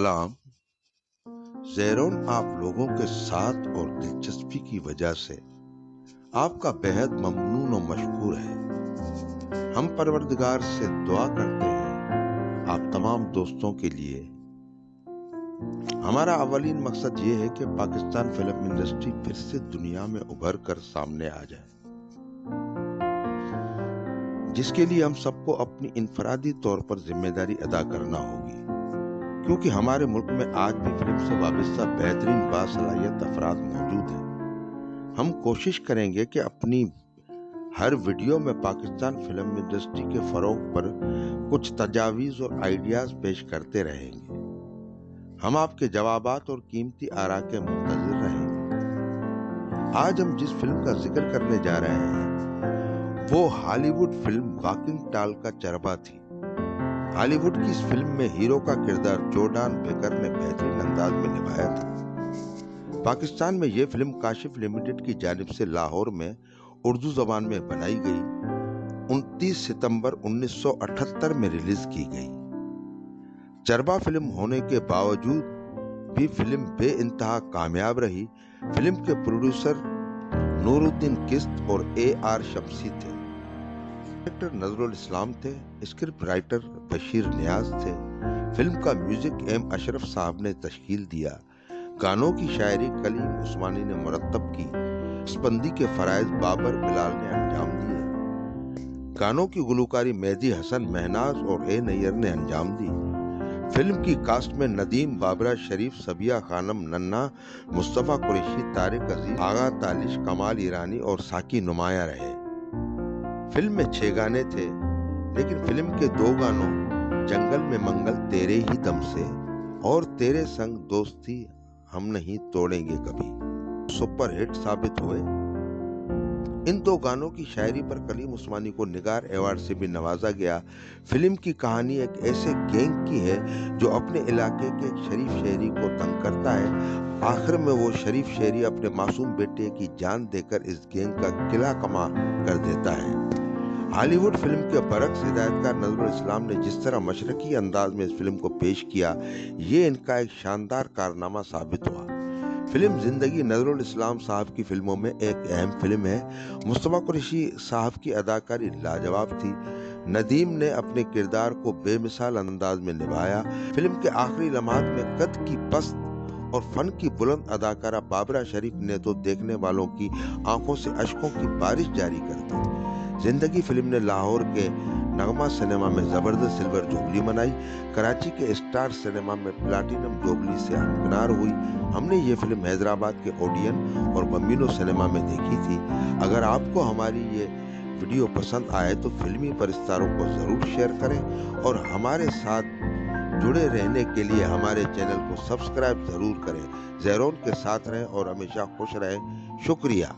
सलाम। ज़ेरोन आप लोगों के साथ और दिलचस्पी की वजह से आपका बेहद ममनून और मशकूर है। हम परवरदिगार से दुआ करते हैं आप तमाम दोस्तों के लिए। हमारा अवलीन मकसद ये है कि पाकिस्तान फिल्म इंडस्ट्री फिर से दुनिया में उभर कर सामने आ जाए, जिसके लिए हम सबको अपनी इनफरादी तौर पर जिम्मेदारी अदा करना होगी, क्योंकि हमारे मुल्क में आज भी फिल्म से वाबस्ता बेहतरीन बासलाहियत अफराद मौजूद हैं। हम कोशिश करेंगे कि अपनी हर वीडियो में पाकिस्तान फिल्म इंडस्ट्री के फरोग पर कुछ तजावीज़ और आइडियाज पेश करते रहेंगे। हम आपके जवाबात और कीमती आरा के मुंतज़िर रहेंगे। आज हम जिस फिल्म का जिक्र करने जा रहे हैं वो हॉलीवुड फिल्म वॉकिंग टाल का चरबा थी। हॉलीवुड की इस फिल्म में हीरो का किरदार जॉर्डन बेकर ने बेहतरीन अंदाज में निभाया था। पाकिस्तान में यह फिल्म काशिफ लिमिटेड की जानिब से लाहौर में उर्दू जबान में बनाई गई 29 सितंबर 1978 में रिलीज की गई। चरबा फिल्म होने के बावजूद भी फिल्म बेइंतहा कामयाब रही। फिल्म के प्रोड्यूसर नूरुद्दीन किस्त और AR शमसी थे। डायरेक्टर नजरुल इस्लाम थे। स्क्रिप्ट राइटर बशीर नियाज थे। फिल्म का म्यूजिक M अशरफ साहब ने तश्कील दिया। गानों की शायरी कलीम उस्मानी ने मुरत्तब की। नक्शबंदी के फराइज बाबर बिलाल ने अंजाम दिए। गानों की गुलकारी मेहदी हसन महनाज और A नैयर ने अंजाम दी। फिल्म की कास्ट में नदीम, बाबरा शरीफ, सबिया खानम, नन्ना, मुस्तफा कुरैशी, तारिक अजीज, आगा तालिश, कमाल ईरानी और साकी नुमाया रहे। फिल्म में 6 गाने थे, लेकिन फिल्म के 2 गानों जंगल में मंगल तेरे ही दम से और तेरे संग दोस्ती हम नहीं तोड़ेंगे कभी सुपर हिट साबित हुए। इन 2 गानों की शायरी पर कलीम उस्मानी को निगार अवार्ड से भी नवाजा गया। फिल्म की कहानी एक ऐसे गैंग की है जो अपने इलाके के एक शरीफ शहरी को तंग करता है। आखिर में वो शरीफ शहरी अपने मासूम बेटे की जान देकर इस गैंग का किला कमा कर देता है। हॉलीवुड फिल्म के बरक्स हिदायतकार नजरुल इस्लाम ने जिस तरह मशरकी अंदाज में इस फिल्म को पेश किया, ये इनका एक शानदार कारनामा साबित हुआ। फिल्म जिंदगी नजरुल इस्लाम साहब की फिल्मों में एक अहम फिल्म है। मुस्तफा कुरैशी साहब की अदाकारी लाजवाब थी। नदीम ने अपने किरदार को बेमिसाल अंदाज में निभाया। फिल्म के आखिरी लम्हात में कद की पस्त और फन की बुलंद अदाकारा बाबरा शरीफ ने तो देखने वालों की आंखों से अश्कों की बारिश जारी कर दी। जिंदगी फिल्म ने लाहौर के नगमा सिनेमा में जबरदस्त सिल्वर जुबली मनाई। कराची के स्टार सिनेमा में प्लाटिनम जुबली से हमकिनार हुई। हमने ये फिल्म हैदराबाद के ओडियन और बम्बिनो सिनेमा में देखी थी। अगर आपको हमारी ये वीडियो पसंद आए तो फिल्मी परिस्तारों को जरूर शेयर करें और हमारे साथ जुड़े रहने के लिए हमारे चैनल को सब्सक्राइब जरूर करें। ज़ेरोन के साथ रहें और हमेशा खुश रहें। शुक्रिया।